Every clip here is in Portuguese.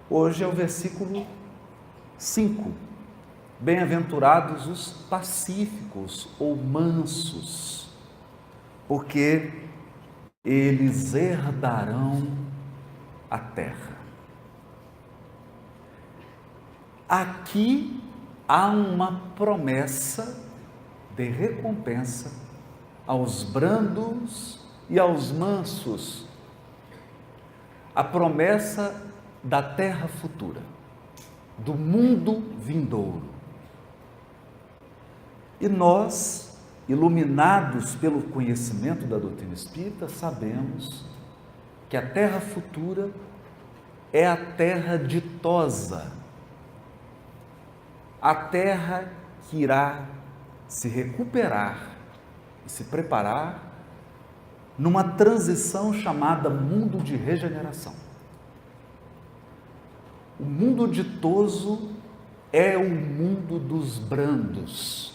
Hoje é o versículo 5. Bem-aventurados os pacíficos ou mansos, porque eles herdarão a terra. Aqui há uma promessa de recompensa aos brandos e aos mansos. A promessa da terra futura, do mundo vindouro. E nós, iluminados pelo conhecimento da doutrina espírita, sabemos que a terra futura é a terra ditosa, a terra que irá se recuperar e se preparar numa transição chamada mundo de regeneração. O mundo ditoso é o mundo dos brandos.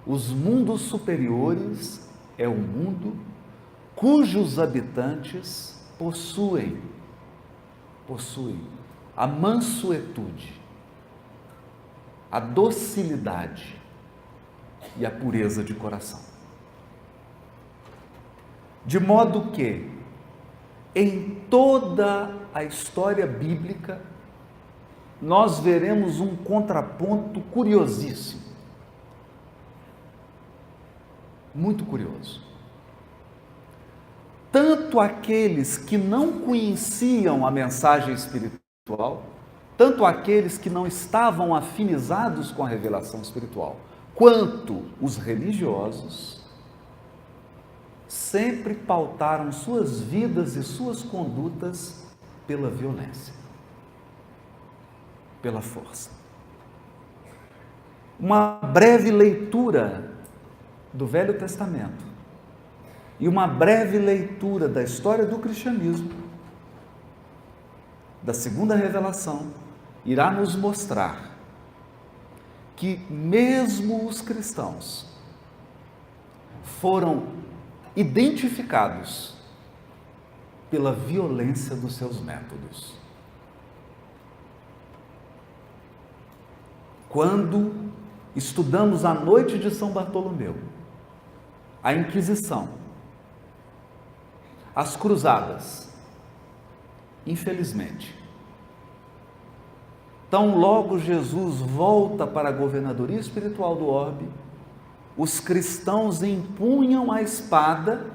Os mundos superiores é o mundo cujos habitantes possuem a mansuetude, a docilidade e a pureza de coração. De modo que, em toda a história bíblica, nós veremos um contraponto curiosíssimo, muito curioso. Tanto aqueles que não conheciam a mensagem espiritual, tanto aqueles que não estavam afinizados com a revelação espiritual, quanto os religiosos, sempre pautaram suas vidas e suas condutas pela violência, pela força. Uma breve leitura do Velho Testamento e uma breve leitura da história do cristianismo, da segunda revelação, irá nos mostrar que mesmo os cristãos foram identificados pela violência dos seus métodos. Quando estudamos a noite de São Bartolomeu, a Inquisição, as cruzadas, infelizmente, tão logo Jesus volta para a governadoria espiritual do orbe, os cristãos empunham a espada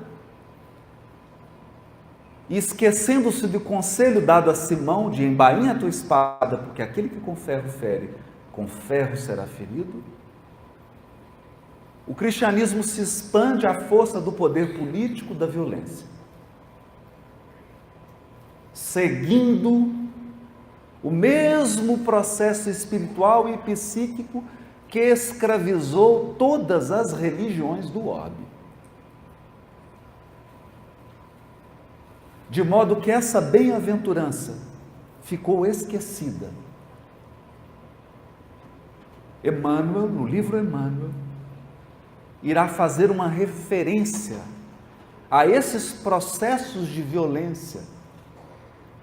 e, esquecendo-se do conselho dado a Simão de embainha a tua espada, porque aquele que com ferro fere, com ferro será ferido, o cristianismo se expande à força do poder político da violência, seguindo o mesmo processo espiritual e psíquico que escravizou todas as religiões do orbe. De modo que essa bem-aventurança ficou esquecida. Emmanuel, no livro Emmanuel, irá fazer uma referência a esses processos de violência,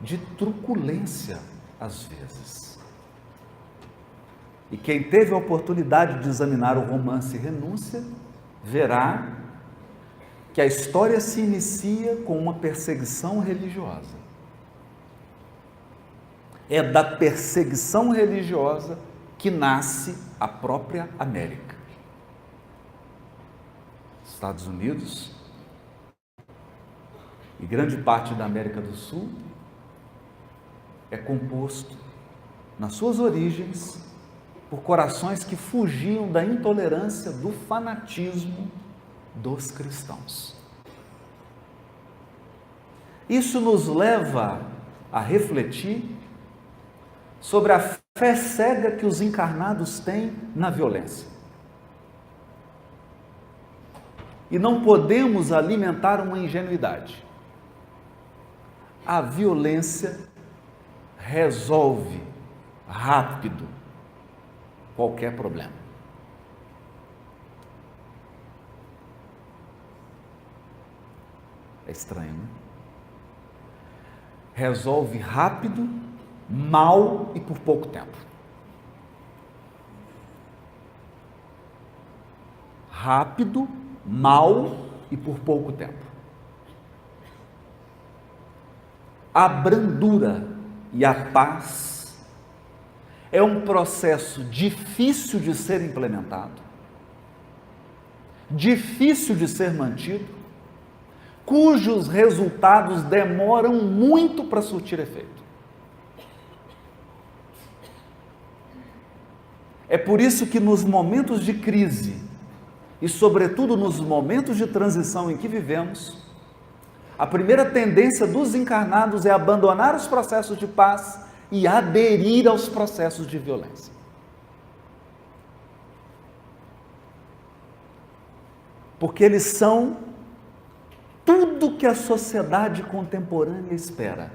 de truculência, às vezes. E quem teve a oportunidade de examinar o romance Renúncia, verá que a história se inicia com uma perseguição religiosa. É da perseguição religiosa que nasce a própria América. Estados Unidos e grande parte da América do Sul é composto, nas suas origens, por corações que fugiam da intolerância, do fanatismo dos cristãos. Isso nos leva a refletir sobre a fé cega que os encarnados têm na violência. E não podemos alimentar uma ingenuidade. A violência resolve rápido qualquer problema. É estranho, né? resolve rápido, mal e por pouco tempo. Rápido, mal e por pouco tempo. A brandura e a paz é um processo difícil de ser implementado, difícil de ser mantido, cujos resultados demoram muito para surtir efeito. É por isso que nos momentos de crise, e sobretudo nos momentos de transição em que vivemos, a primeira tendência dos encarnados é abandonar os processos de paz e aderir aos processos de violência. Porque eles são tudo que a sociedade contemporânea espera.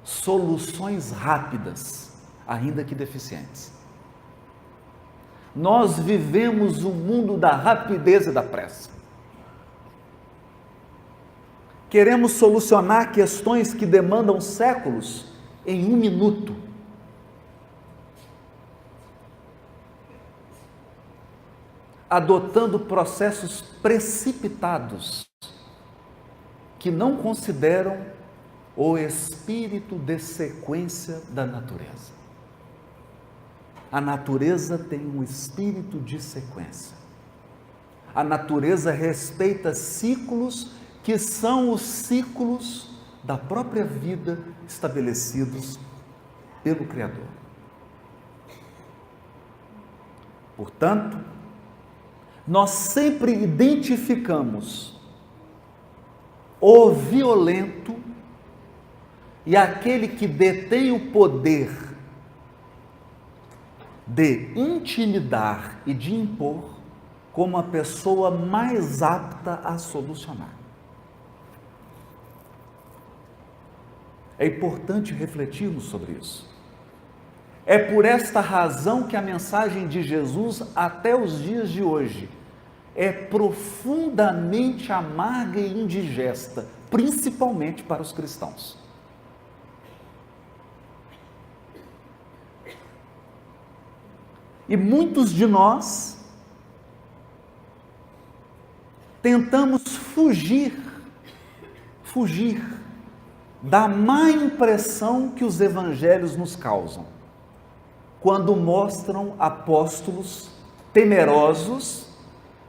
Soluções rápidas, ainda que deficientes. Nós vivemos um mundo da rapidez e da pressa. Queremos solucionar questões que demandam séculos em 1 minuto. Adotando processos precipitados que não consideram o espírito de sequência da natureza. A natureza tem um espírito de sequência. A natureza respeita ciclos que são os ciclos da própria vida estabelecidos pelo Criador. Portanto, nós sempre identificamos o violento e aquele que detém o poder de intimidar e de impor como a pessoa mais apta a solucionar. É importante refletirmos sobre isso. É por esta razão que a mensagem de Jesus, até os dias de hoje, é profundamente amarga e indigesta, principalmente para os cristãos. E muitos de nós tentamos fugir da má impressão que os evangelhos nos causam, quando mostram apóstolos temerosos,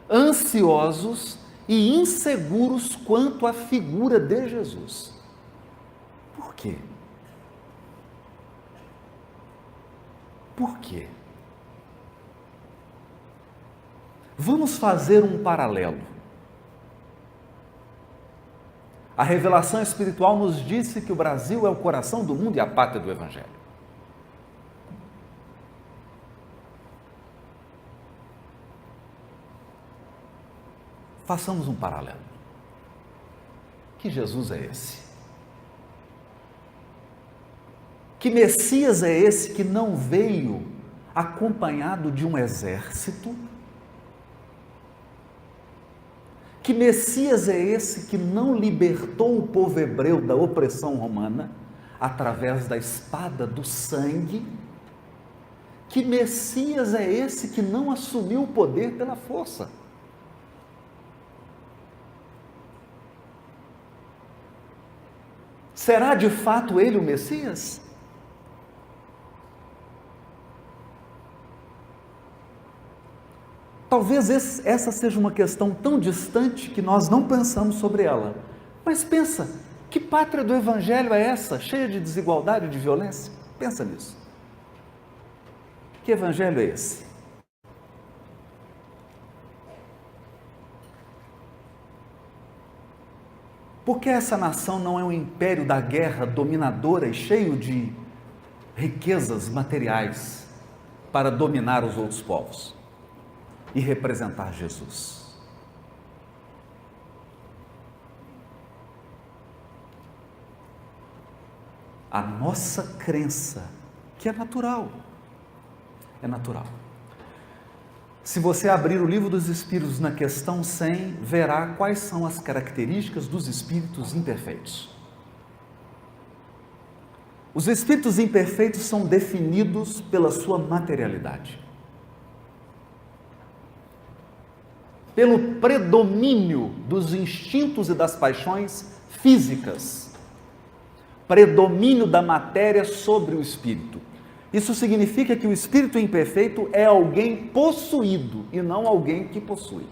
ansiosos e inseguros quanto à figura de Jesus. Por quê? Por quê? Vamos fazer um paralelo. A revelação espiritual nos disse que o Brasil é o coração do mundo e a pátria do Evangelho. Façamos um paralelo. Que Jesus é esse? Que Messias é esse que não veio acompanhado de um exército? Que Messias é esse que não libertou o povo hebreu da opressão romana através da espada do sangue? Que Messias é esse que não assumiu o poder pela força? Será de fato ele o Messias? Talvez essa seja uma questão tão distante que nós não pensamos sobre ela. Mas pensa, que pátria do Evangelho é essa, cheia de desigualdade e de violência? Pensa nisso. Que Evangelho é esse? Por que essa nação não é um império da guerra dominadora e cheio de riquezas materiais para dominar os outros povos e representar Jesus? A nossa crença, que é natural, Se você abrir o Livro dos Espíritos na questão 100, verá quais são as características dos espíritos imperfeitos. Os espíritos imperfeitos são definidos pela sua materialidade, pelo predomínio dos instintos e das paixões físicas, predomínio da matéria sobre o espírito. Isso significa que o espírito imperfeito é alguém possuído e não alguém que possui.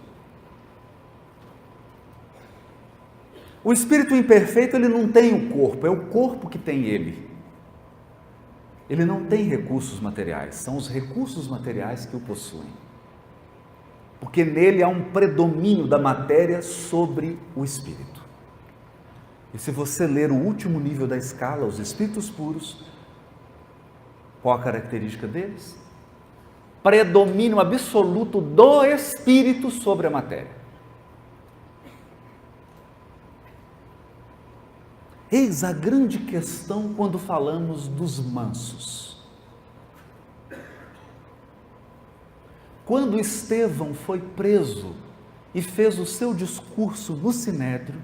O espírito imperfeito, ele não tem o corpo, é o corpo que tem ele. Ele não tem recursos materiais, são os recursos materiais que o possuem. Porque nele há um predomínio da matéria sobre o espírito. E se você ler o último nível da escala, os espíritos puros, qual a característica deles? Predomínio absoluto do espírito sobre a matéria. Eis a grande questão quando falamos dos mansos. Quando Estevão foi preso e fez o seu discurso no Sinédrio,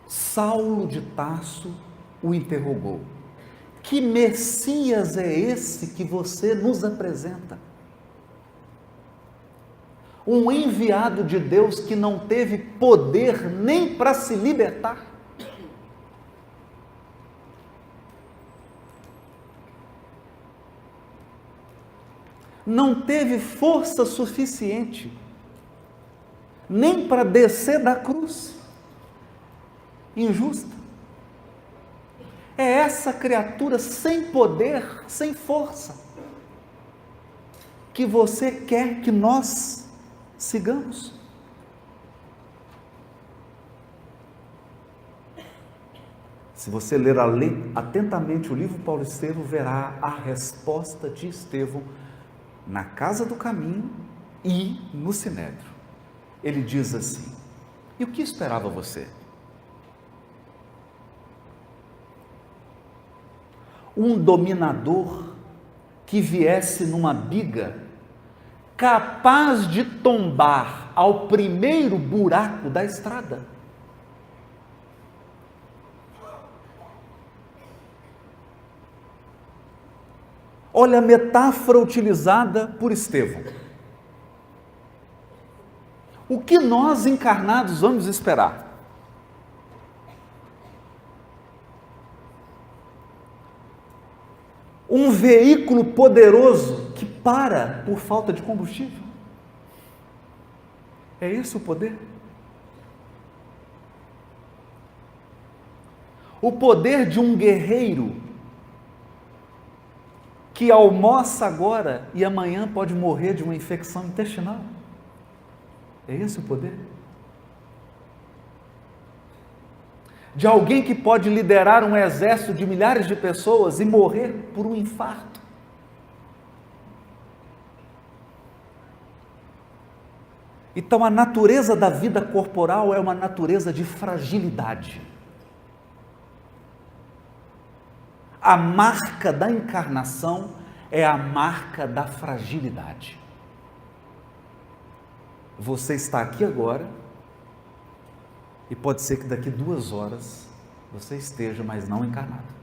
Saulo de Tarso o interrogou: que Messias é esse que você nos apresenta? Um enviado de Deus que não teve poder nem para se libertar? Não teve força suficiente nem para descer da cruz injusta. É essa criatura sem poder, sem força, que você quer que nós sigamos. Se você ler atentamente o livro Paulo Estevão, verá a resposta de Estevão na Casa do Caminho e no Sinédrio. Ele diz assim: e o que esperava você? Um dominador que viesse numa biga, capaz de tombar ao primeiro buraco da estrada? Olha a metáfora utilizada por Estevão. O que nós encarnados vamos esperar? Um veículo poderoso que para por falta de combustível? É esse o poder? O poder de um guerreiro que almoça agora e amanhã pode morrer de uma infecção intestinal? É esse o poder? De alguém que pode liderar um exército de milhares de pessoas e morrer por um infarto? Então, a natureza da vida corporal é uma natureza de fragilidade. A marca da encarnação é a marca da fragilidade. Você está aqui agora e pode ser que daqui 2 horas você esteja, mas não encarnado.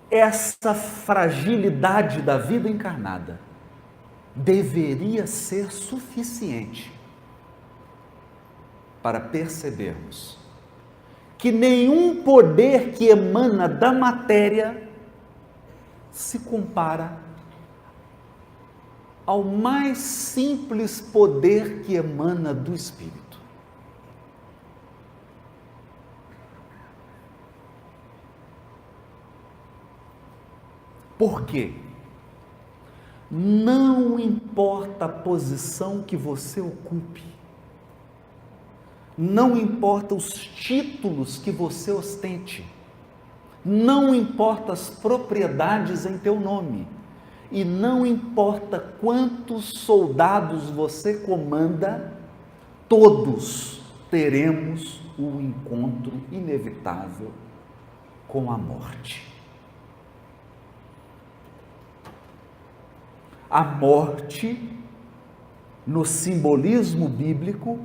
Essa fragilidade da vida encarnada deveria ser suficiente para percebermos que nenhum poder que emana da matéria se compara ao mais simples poder que emana do Espírito. Por quê? Não importa a posição que você ocupe, não importa os títulos que você ostente, não importa as propriedades em teu nome, e não importa quantos soldados você comanda, todos teremos o encontro inevitável com a morte. A morte, no simbolismo bíblico,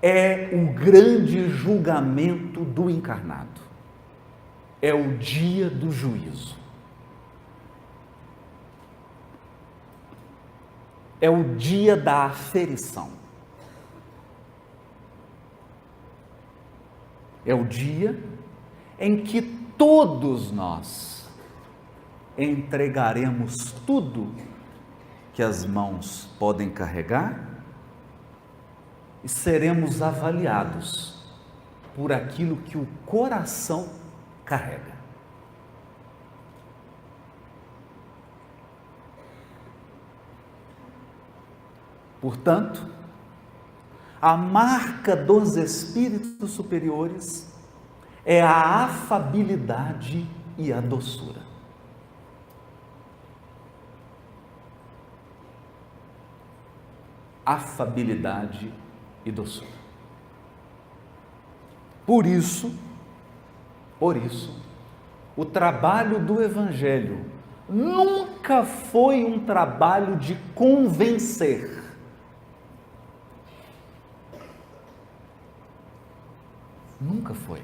é o grande julgamento do encarnado. É o dia do juízo. É o dia da aferição. É o dia em que todos nós entregaremos tudo que as mãos podem carregar e seremos avaliados por aquilo que o coração carrega. Portanto, a marca dos espíritos superiores é a afabilidade e a doçura. Afabilidade e doçura. Por isso, o trabalho do Evangelho nunca foi um trabalho de convencer. Nunca foi.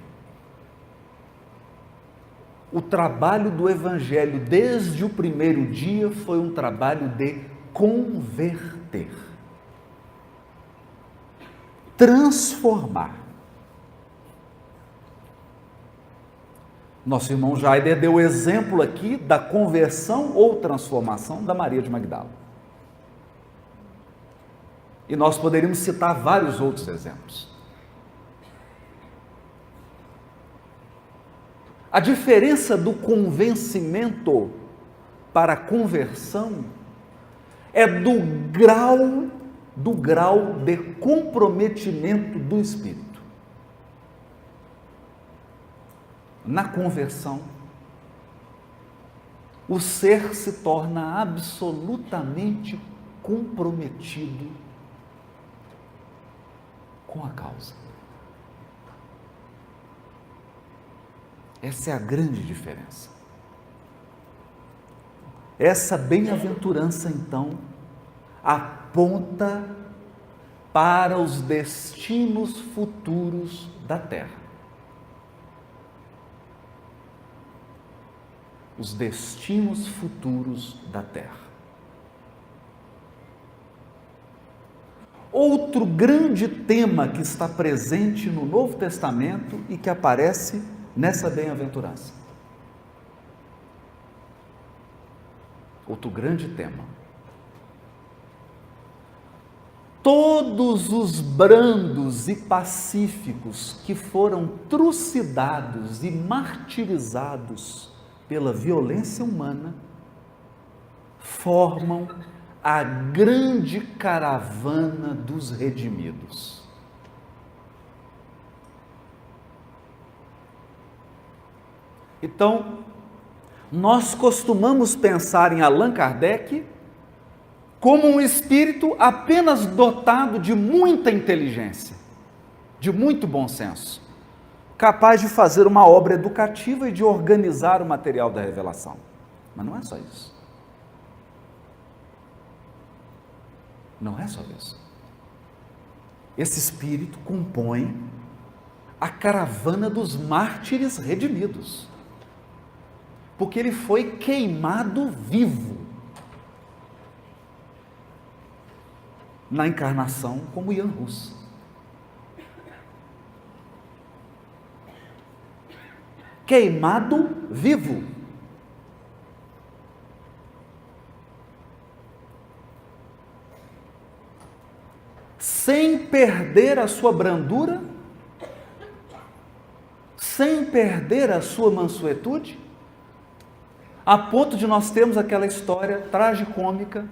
O trabalho do Evangelho, desde o primeiro dia, foi um trabalho de converter, transformar. Nosso irmão Jaider deu o exemplo aqui da conversão ou transformação da Maria de Magdala. E nós poderíamos citar vários outros exemplos. A diferença do convencimento para a conversão é do grau de comprometimento do espírito. Na conversão, o ser se torna absolutamente comprometido com a causa. Essa é a grande diferença. Essa bem-aventurança, então, aponta para os destinos futuros da Terra. Os destinos futuros da Terra. Outro grande tema que está presente no Novo Testamento e que aparece nessa bem-aventurança. Outro grande tema. Todos os brandos e pacíficos que foram trucidados e martirizados pela violência humana formam a grande caravana dos redimidos. Então, nós costumamos pensar em Allan Kardec como um espírito apenas dotado de muita inteligência, de muito bom senso, capaz de fazer uma obra educativa e de organizar o material da revelação. Mas não é só isso. Não é só isso. Esse espírito compõe a caravana dos mártires redimidos, porque ele foi queimado vivo na encarnação como Jan Hus. Queimado vivo. Sem perder a sua brandura, sem perder a sua mansuetude, a ponto de nós termos aquela história tragicômica.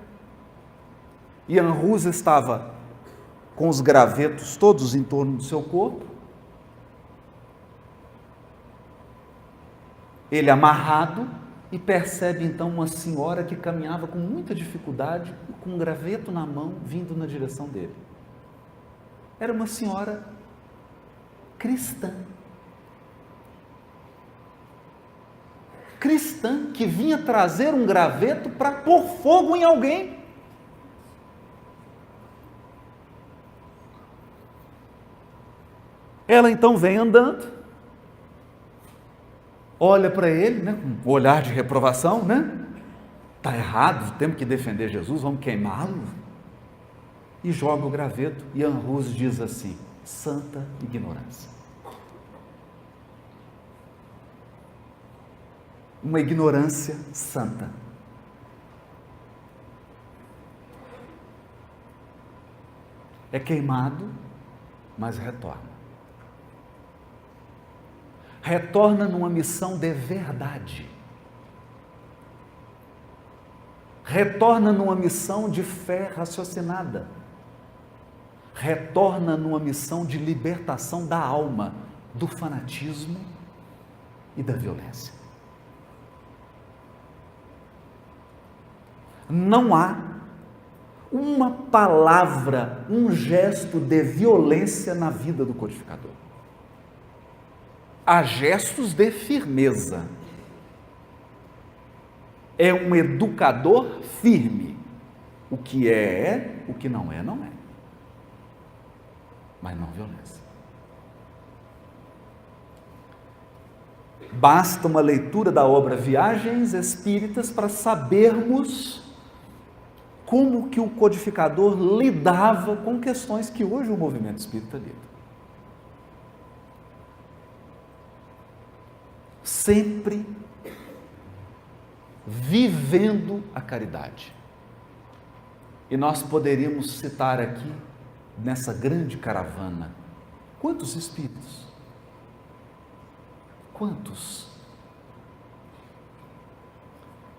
Jan Hus estava com os gravetos todos em torno do seu corpo, ele amarrado, e percebe então uma senhora que caminhava com muita dificuldade, com um graveto na mão, vindo na direção dele. Era uma senhora cristã. Cristã que vinha trazer um graveto para pôr fogo em alguém. Ela então vem andando, olha para ele, né, com um olhar de reprovação, né? Está errado, temos que defender Jesus, vamos queimá-lo. E joga o graveto, e Anrus diz assim: santa ignorância. Uma ignorância santa. É queimado, mas retorna. Retorna numa missão de verdade. Retorna numa missão de fé raciocinada. Retorna numa missão de libertação da alma, do fanatismo e da violência. Não há uma palavra, um gesto de violência na vida do codificador. Há gestos de firmeza. É um educador firme. O que é, o que não é, não é. Mas não violência. Basta uma leitura da obra Viagens Espíritas para sabermos como que o codificador lidava com questões que hoje o movimento espírita lida. Sempre vivendo a caridade. E nós poderíamos citar aqui, nessa grande caravana, quantos espíritos? Quantos?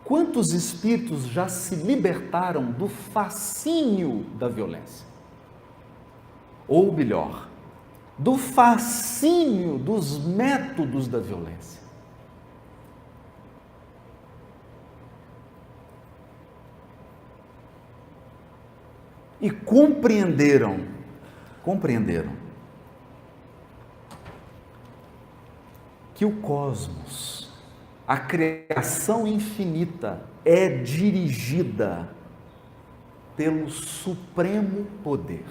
Quantos espíritos já se libertaram do fascínio da violência? Ou melhor, do fascínio dos métodos da violência? E compreenderam que o cosmos, a criação infinita, é dirigida pelo supremo poder.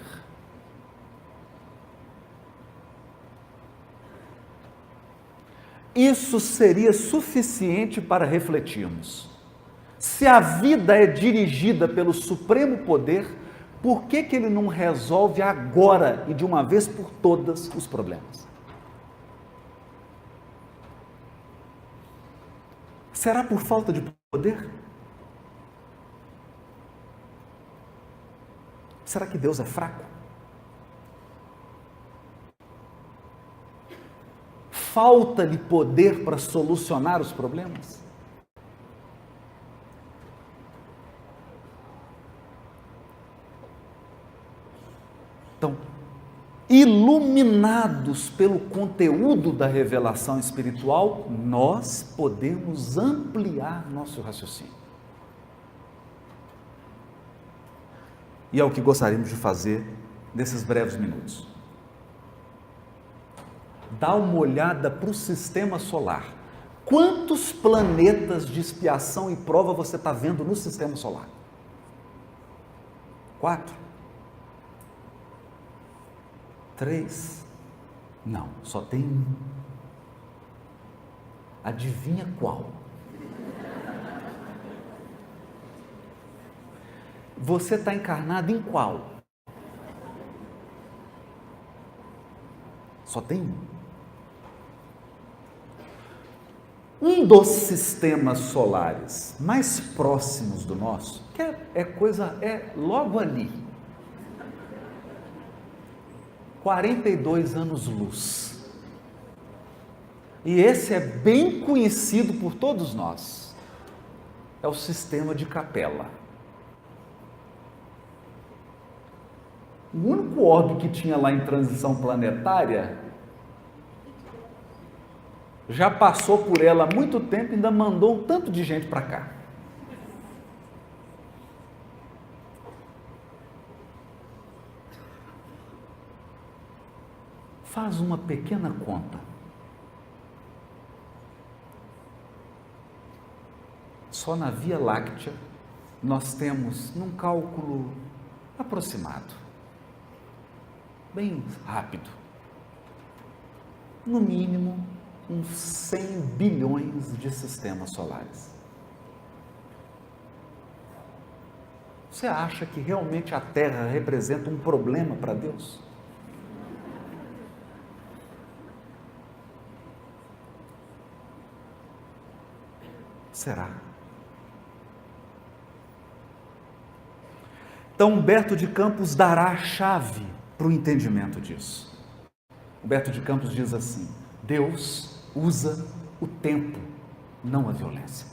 Isso seria suficiente para refletirmos. Se a vida é dirigida pelo supremo poder, por que ele não resolve agora e de uma vez por todas os problemas? Será por falta de poder? Será que Deus é fraco? Falta-lhe poder para solucionar os problemas? Então, iluminados pelo conteúdo da revelação espiritual, nós podemos ampliar nosso raciocínio. E é o que gostaríamos de fazer nesses breves minutos. Dá uma olhada para o sistema solar. Quantos planetas de expiação e prova você está vendo no sistema solar? 4? 3? Não, só tem um. Adivinha qual? Você está encarnado em qual? Só tem um. Um dos sistemas solares mais próximos do nosso, que é logo ali, 42 anos-luz. E esse é bem conhecido por todos nós. É o sistema de Capela. O único orbe que tinha lá em transição planetária já passou por ela há muito tempo e ainda mandou um tanto de gente para cá. Faz uma pequena conta. Só na Via Láctea nós temos, num cálculo aproximado, bem rápido, no mínimo, uns 100 bilhões de sistemas solares. Você acha que realmente a Terra representa um problema para Deus? Será? Então, Humberto de Campos dará a chave para o entendimento disso. Humberto de Campos diz assim: Deus usa o tempo, não a violência.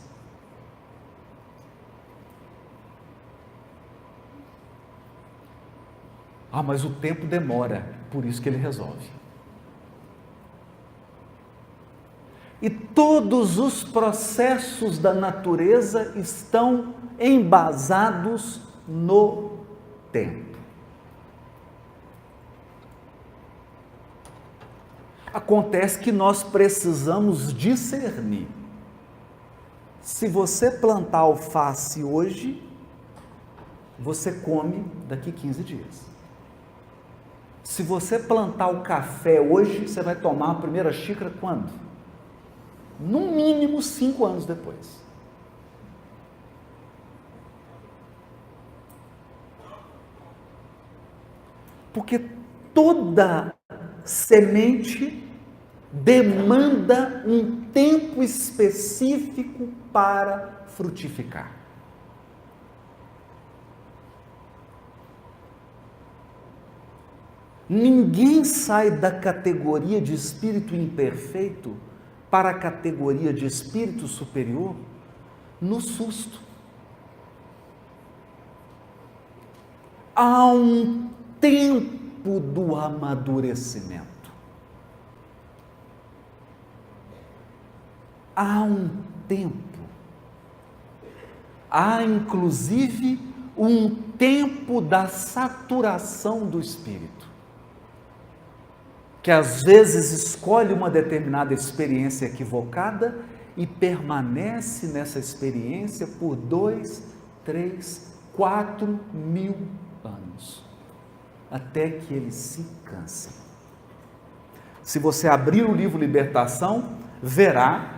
Ah, mas o tempo demora, por isso que ele resolve. E todos os processos da natureza estão embasados no tempo. Acontece que nós precisamos discernir. Se você plantar alface hoje, você come daqui 15 dias. Se você plantar o café hoje, você vai tomar a primeira xícara quando? No mínimo 5 anos depois. Porque toda semente demanda um tempo específico para frutificar. Ninguém sai da categoria de espírito imperfeito para a categoria de espírito superior no susto. Há um tempo do amadurecimento. Há um tempo. Há, inclusive, um tempo da saturação do espírito, que às vezes escolhe uma determinada experiência equivocada e permanece nessa experiência por 2, 3, 4 mil anos, até que ele se canse. Se você abrir o livro Libertação, verá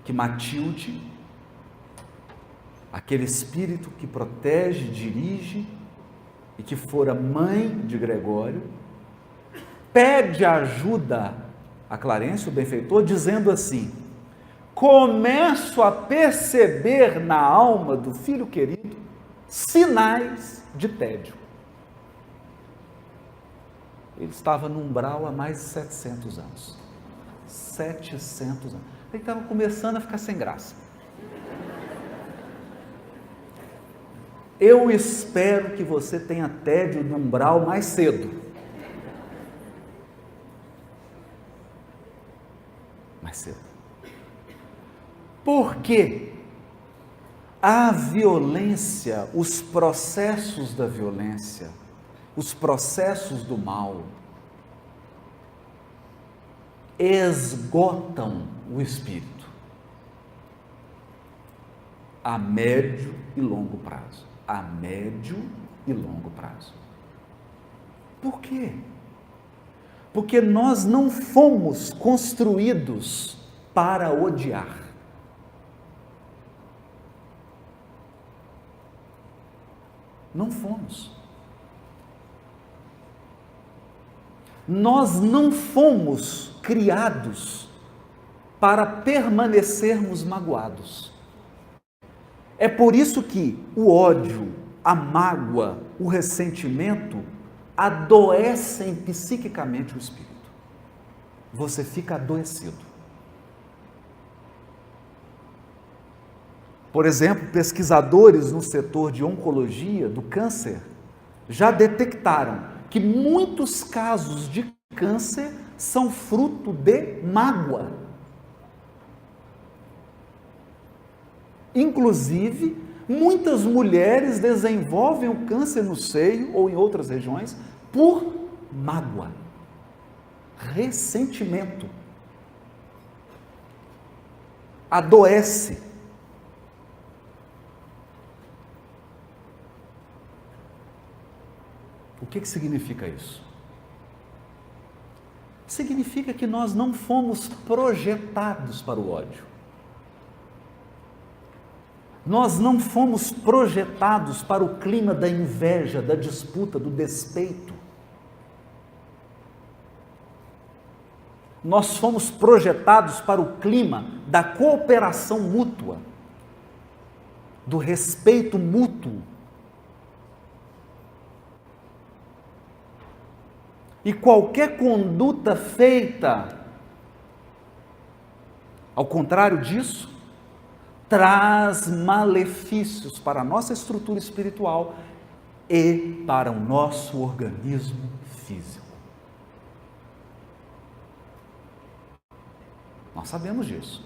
que Matilde, aquele espírito que protege, dirige e que fora mãe de Gregório, pede ajuda a Clarencio, o benfeitor, dizendo assim: começo a perceber na alma do filho querido sinais de tédio. Ele estava no umbral há mais de 700 anos. 700 anos. Ele estava começando a ficar sem graça. Eu espero que você tenha tédio no umbral mais cedo. Mais cedo. Porque a violência, os processos da violência, os processos do mal, esgotam o espírito a médio e longo prazo. A médio e longo prazo. Por quê? Porque nós não fomos construídos para odiar. Não fomos. Nós não fomos criados para permanecermos magoados. É por isso que o ódio, a mágoa, o ressentimento adoecem psiquicamente o espírito. Você fica adoecido. Por exemplo, pesquisadores no setor de oncologia do câncer já detectaram que muitos casos de câncer são fruto de mágoa. Inclusive, muitas mulheres desenvolvem o câncer no seio ou em outras regiões por mágoa, ressentimento. Adoece. O que significa isso? significa que nós não fomos projetados para o ódio. Nós não fomos projetados para o clima da inveja, da disputa, do despeito. Nós fomos projetados para o clima da cooperação mútua, do respeito mútuo. E qualquer conduta feita ao contrário disso, traz malefícios para a nossa estrutura espiritual e para o nosso organismo físico. Nós sabemos disso.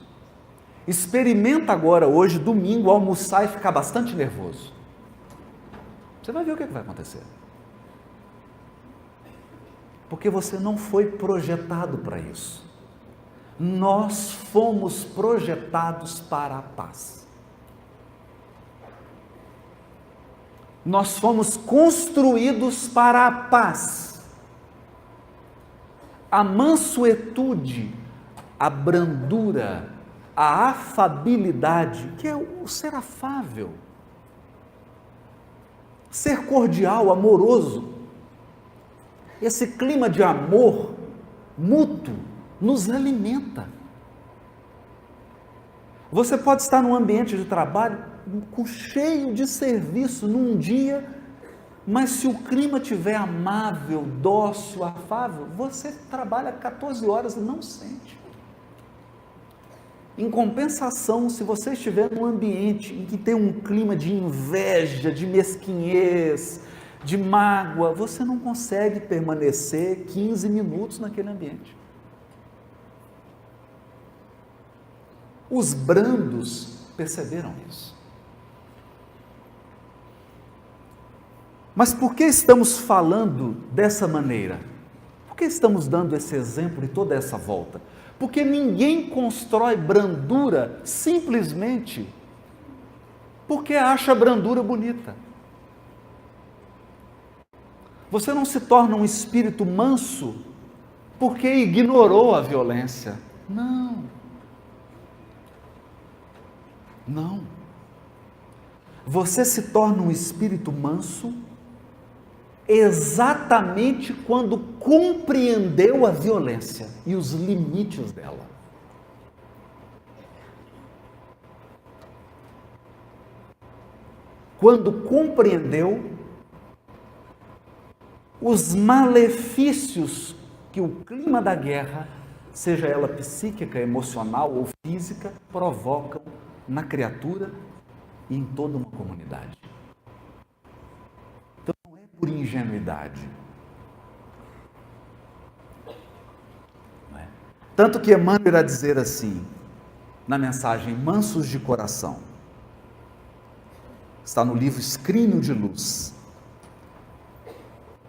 Experimenta agora, hoje, domingo, almoçar e ficar bastante nervoso. Você vai ver o que vai acontecer. Porque você não foi projetado para isso. Nós fomos projetados para a paz. Nós fomos construídos para a paz. A mansuetude, a brandura, a afabilidade, que é o ser afável, ser cordial, amoroso, esse clima de amor mútuo nos alimenta. Você pode estar num ambiente de trabalho cheio de serviço num dia, mas se o clima estiver amável, dócil, afável, você trabalha 14 horas e não sente. Em compensação, se você estiver num ambiente em que tem um clima de inveja, de mesquinhez, de mágoa, você não consegue permanecer 15 minutos naquele ambiente. Os brandos perceberam isso. Mas por que estamos falando dessa maneira? Por que estamos dando esse exemplo e toda essa volta? Porque ninguém constrói brandura simplesmente porque acha a brandura bonita. Você não se torna um espírito manso porque ignorou a violência. Não. Não. Você se torna um espírito manso exatamente quando compreendeu a violência e os limites dela. Quando compreendeu os malefícios que o clima da guerra, seja ela psíquica, emocional ou física, provocam na criatura e em toda uma comunidade. Então não é por ingenuidade. Não é? Tanto que Emmanuel irá dizer assim, na mensagem Mansos de Coração, está no livro Escrínio de Luz.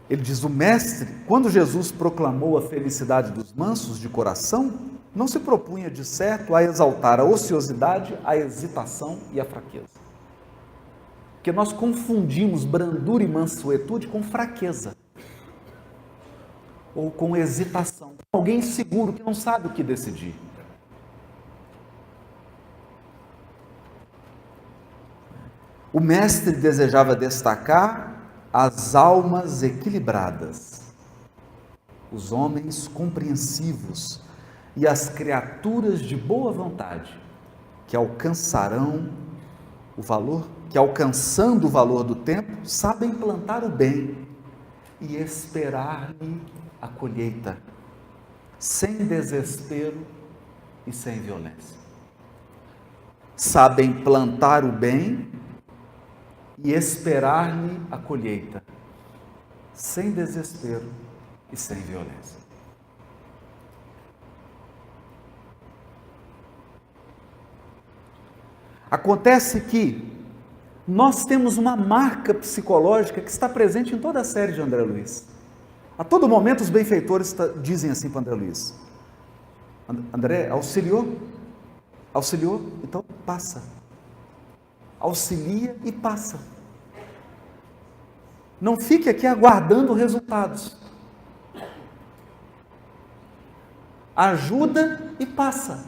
Ele diz, o mestre, quando Jesus proclamou a felicidade dos mansos de coração, não se propunha de certo a exaltar a ociosidade, a hesitação e a fraqueza. Porque nós confundimos brandura e mansuetude com fraqueza. Ou com hesitação. Alguém inseguro que não sabe o que decidir. O mestre desejava destacar as almas equilibradas, os homens compreensivos e as criaturas de boa vontade, que alcançando o valor do tempo, sabem plantar o bem e esperar-lhe a colheita, sem desespero e sem violência. Sabem plantar o bem e esperar-lhe a colheita, sem desespero e sem violência. Acontece que nós temos uma marca psicológica que está presente em toda a série de André Luiz. A todo momento os benfeitores dizem assim para André Luiz: André, auxiliou? Auxiliou? Então passa. Auxilia e passa. Não fique aqui aguardando resultados. ajuda e passa.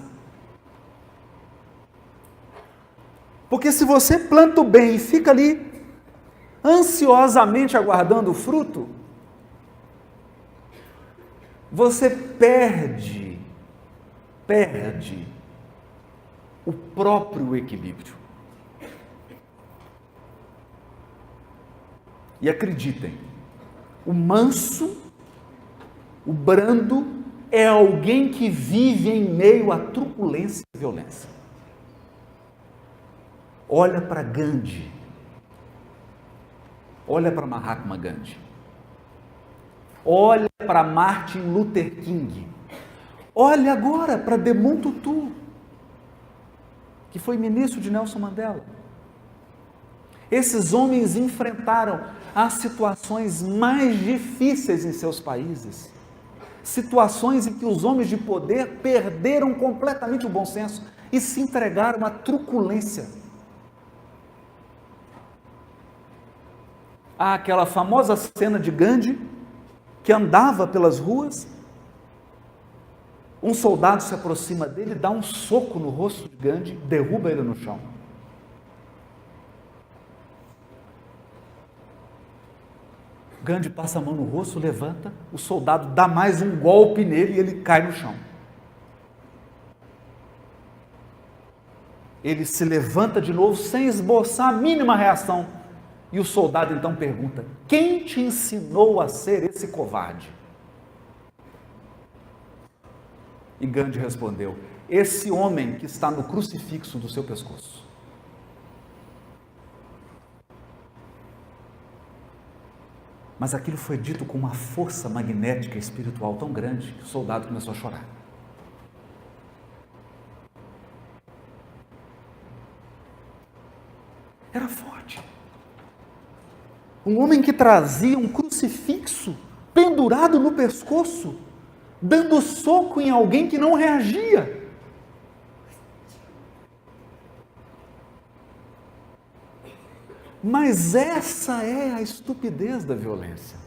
Porque se você planta o bem e fica ali ansiosamente aguardando o fruto, você perde o próprio equilíbrio. E acreditem, o manso, o brando, é alguém que vive em meio à truculência e violência. Olha para Gandhi, olha para Mahatma Gandhi, olha para Martin Luther King, olha agora para Desmond Tutu, que foi ministro de Nelson Mandela. Esses homens enfrentaram as situações mais difíceis em seus países, situações em que os homens de poder perderam completamente o bom senso e se entregaram à truculência. Há aquela famosa cena de Gandhi, que andava pelas ruas, um soldado se aproxima dele, dá um soco no rosto de Gandhi, derruba ele no chão. Gandhi passa a mão no rosto, levanta, o soldado dá mais um golpe nele e ele cai no chão. Ele se levanta de novo sem esboçar a mínima reação. E o soldado então pergunta: quem te ensinou a ser esse covarde? E Gandhi respondeu: esse homem que está no crucifixo do seu pescoço. Mas aquilo foi dito com uma força magnética espiritual tão grande que o soldado começou a chorar. Era forte. Um homem que trazia um crucifixo pendurado no pescoço, dando soco em alguém que não reagia. Mas essa é a estupidez da violência.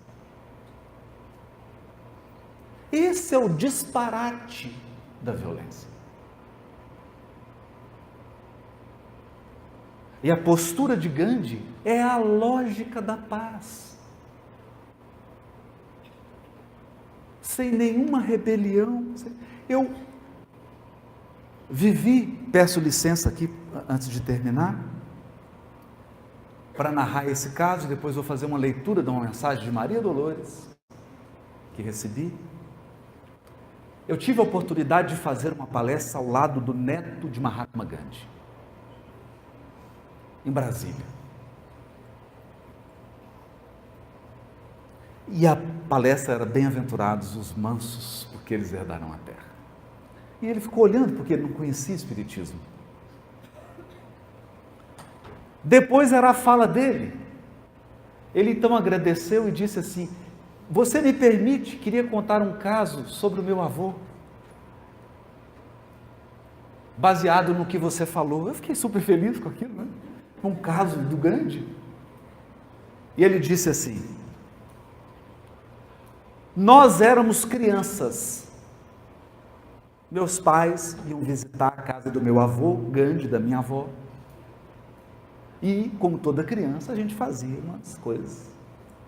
Esse é o disparate da violência. E a postura de Gandhi é a lógica da paz. Sem nenhuma rebelião. Eu vivi, peço licença aqui antes de terminar, para narrar esse caso, depois vou fazer uma leitura de uma mensagem de Maria Dolores, que recebi. Eu tive a oportunidade de fazer uma palestra ao lado do neto de Mahatma Gandhi, em Brasília. E a palestra era Bem-aventurados os mansos, porque eles herdarão a terra. E ele ficou olhando, porque ele não conhecia Espiritismo. Depois era a fala dele. Ele então agradeceu e disse assim: você me permite, queria contar um caso sobre o meu avô, baseado no que você falou. Eu fiquei super feliz com aquilo, né? Um caso do Gandhi. E ele disse assim: nós éramos crianças, meus pais iam visitar a casa do meu avô, Gandhi, da minha avó, e como toda criança a gente fazia umas coisas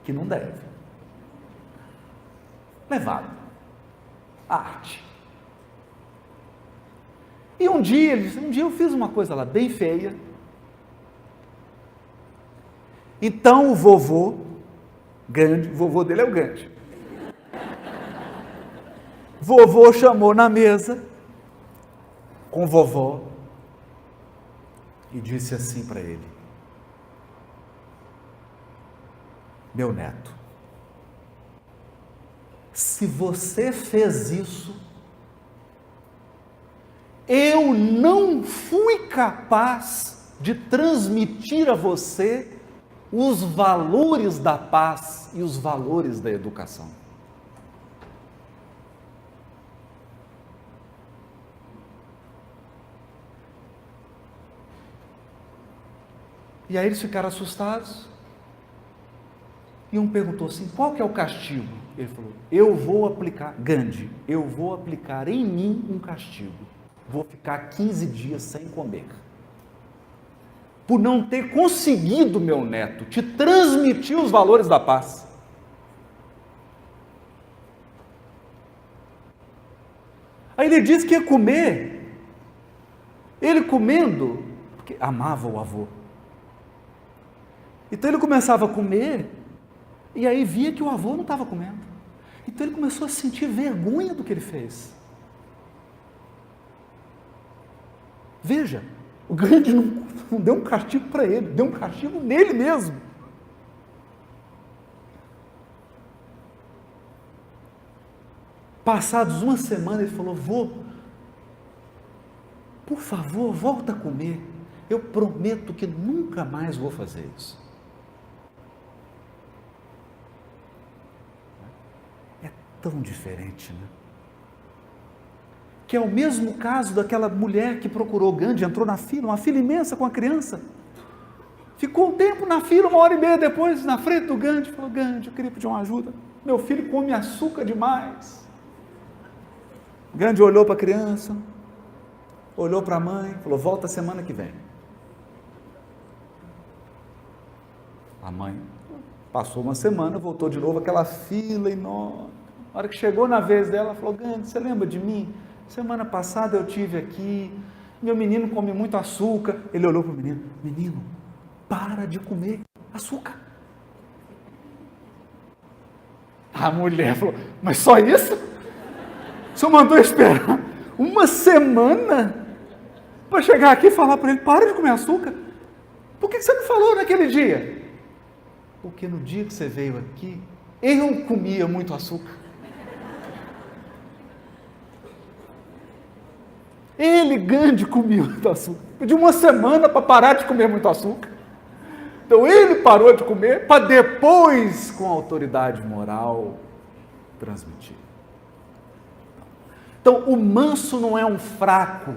que não deve. Levado à arte. E um dia ele disse: um dia eu fiz uma coisa lá bem feia. Então o vovô Gandhi, o vovô dele é o Gandhi, vovô chamou na mesa com vovó e disse assim para ele: meu neto, se você fez isso, eu não fui capaz de transmitir a você os valores da paz e os valores da educação. E aí eles ficaram assustados. E um perguntou assim, qual que é o castigo? Ele falou, eu vou aplicar, Gandhi, eu vou aplicar em mim um castigo. Vou ficar 15 dias sem comer. Por não ter conseguido, meu neto, te transmitir os valores da paz. Aí ele disse que ia comer. Ele comendo, porque amava o avô. Então ele começava a comer, e aí via que o avô não estava comendo. Então ele começou a sentir vergonha do que ele fez. Veja, o Gandhi não deu um castigo para ele, deu um castigo nele mesmo. Passados uma semana, ele falou, vô, por favor, volta a comer. Eu prometo que nunca mais vou fazer isso. Tão diferente, né? Que é o mesmo caso daquela mulher que procurou Gandhi, entrou na fila, uma fila imensa com a criança, ficou um tempo na fila, 1h30 depois, na frente do Gandhi, falou, Gandhi, eu queria pedir uma ajuda, meu filho come açúcar demais. Gandhi olhou para a criança, olhou para a mãe, falou, volta semana que vem. A mãe passou uma semana, voltou de novo, aquela fila enorme. Na hora que chegou na vez dela, ela falou, Gandhi, você lembra de mim? Semana passada eu estive aqui, meu menino come muito açúcar. Ele olhou para o menino, menino, para de comer açúcar. A mulher falou, mas só isso? O senhor mandou esperar uma semana para chegar aqui e falar para ele, para de comer açúcar? Por que você não falou naquele dia? Porque no dia que você veio aqui, eu comia muito açúcar. Ele, Gandhi, comia muito açúcar. Pediu uma semana para parar de comer muito açúcar. Então ele parou de comer para depois, com autoridade moral, transmitir. Então o manso não é um fraco,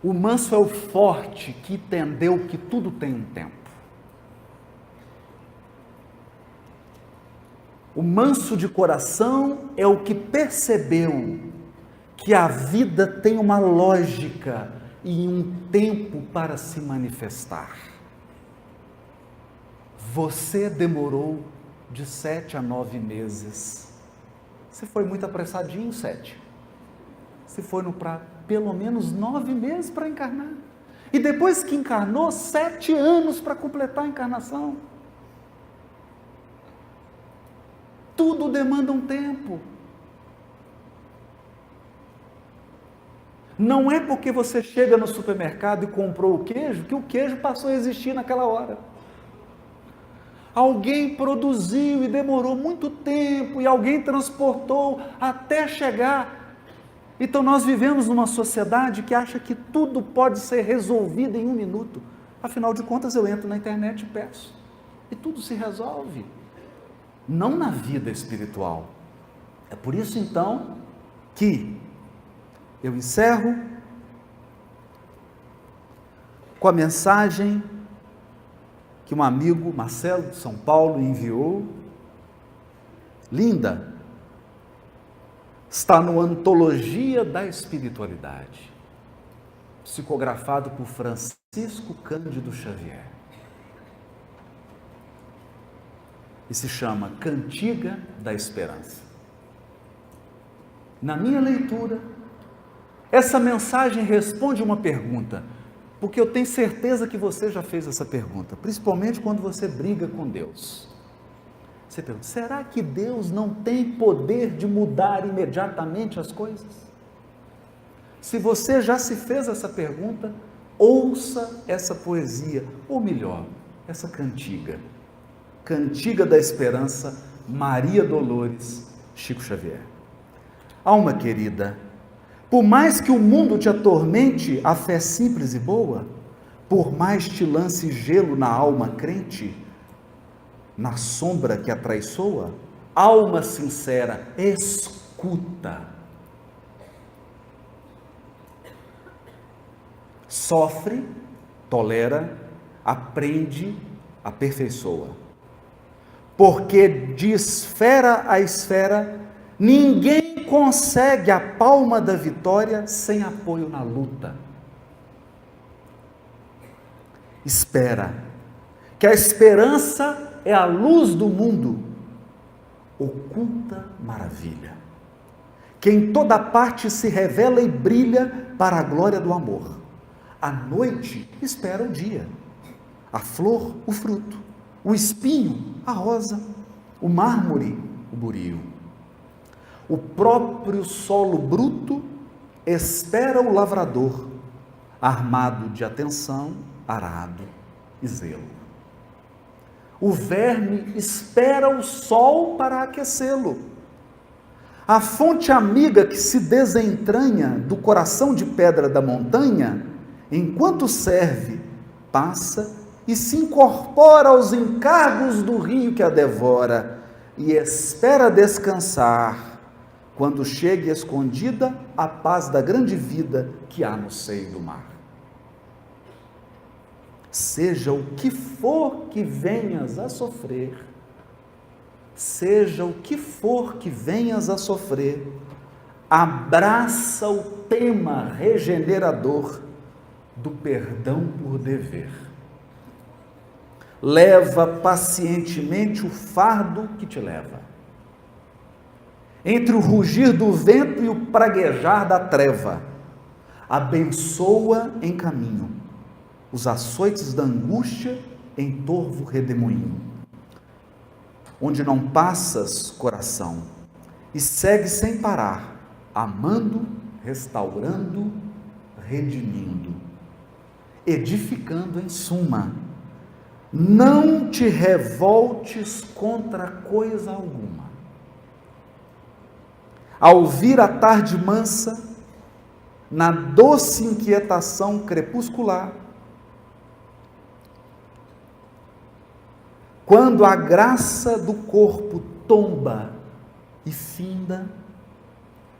o manso é o forte que entendeu que tudo tem um tempo. O manso de coração é o que percebeu que a vida tem uma lógica e um tempo para se manifestar. Você demorou de 7 a 9 meses. Você foi muito apressadinho, 7. Você foi para pelo menos 9 meses para encarnar. E depois que encarnou, 7 anos para completar a encarnação. Tudo demanda um tempo. Não é porque você chega no supermercado e comprou o queijo, que o queijo passou a existir naquela hora. Alguém produziu e demorou muito tempo, e alguém transportou até chegar. Então nós vivemos numa sociedade que acha que tudo pode ser resolvido em 1 minuto. Afinal de contas, eu entro na internet e peço. E tudo se resolve. Não na vida espiritual. É por isso então que eu encerro com a mensagem que um amigo, Marcelo, de São Paulo, enviou. Linda. Está no Antologia da Espiritualidade, psicografado por Francisco Cândido Xavier. E se chama Cantiga da Esperança. Na minha leitura, essa mensagem responde uma pergunta, porque eu tenho certeza que você já fez essa pergunta, principalmente quando você briga com Deus. Você pergunta, será que Deus não tem poder de mudar imediatamente as coisas? Se você já se fez essa pergunta, ouça essa poesia, ou melhor, essa cantiga. Cantiga da Esperança, Maria Dolores, Chico Xavier. Alma querida, por mais que o mundo te atormente a fé simples e boa, por mais te lance gelo na alma crente, na sombra que a traiçoa, alma sincera, escuta. Sofre, tolera, aprende, aperfeiçoa. porque de esfera a esfera, ninguém consegue a palma da vitória sem apoio na luta. Espera, que a esperança é a luz do mundo, oculta maravilha, que em toda parte se revela e brilha para a glória do amor. A noite espera o dia, a flor, o fruto, o espinho, a rosa, o mármore, o burio. O próprio solo bruto espera o lavrador, armado de atenção, arado e zelo. O verme espera o sol para aquecê-lo. A fonte amiga que se desentranha do coração de pedra da montanha, enquanto serve, passa e se incorpora aos encargos do rio que a devora e espera descansar, quando chegue escondida a paz da grande vida que há no seio do mar. Seja o que for que venhas a sofrer, seja o que for que venhas a sofrer, abraça o tema regenerador do perdão por dever. Leva pacientemente o fardo que te leva. Entre o rugir do vento e o praguejar da treva, abençoa em caminho os açoites da angústia em torvo redemoinho, onde não passas, coração, e segue sem parar, amando, restaurando, redimindo, edificando em suma. Não te revoltes contra coisa alguma. Ao vir a tarde mansa, na doce inquietação crepuscular, quando a graça do corpo tomba e finda,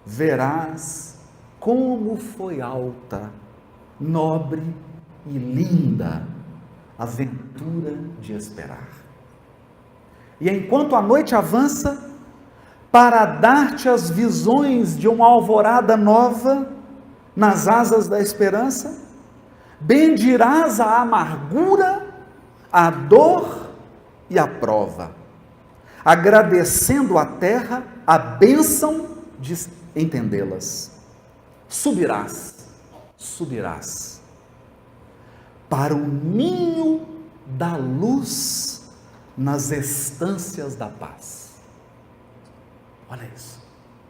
verás como foi alta, nobre e linda a ventura de esperar. E enquanto a noite avança, para dar-te as visões de uma alvorada nova nas asas da esperança, bendirás a amargura, a dor e a prova, agradecendo à terra a bênção de entendê-las. Subirás para o ninho da luz nas estâncias da paz. Olha isso,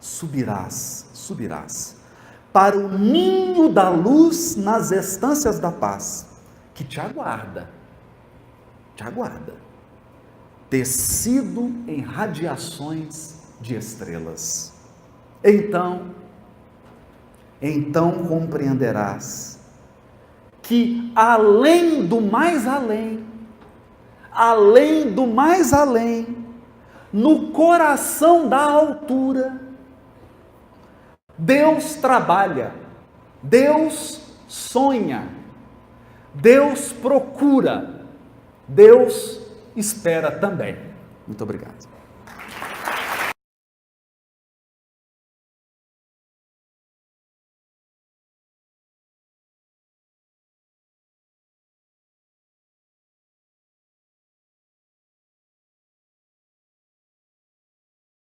subirás para o ninho da luz nas estâncias da paz, que te aguarda, tecido em radiações de estrelas. Então compreenderás que além do mais além, no coração da altura, Deus trabalha, Deus sonha, Deus procura, Deus espera também. Muito obrigado.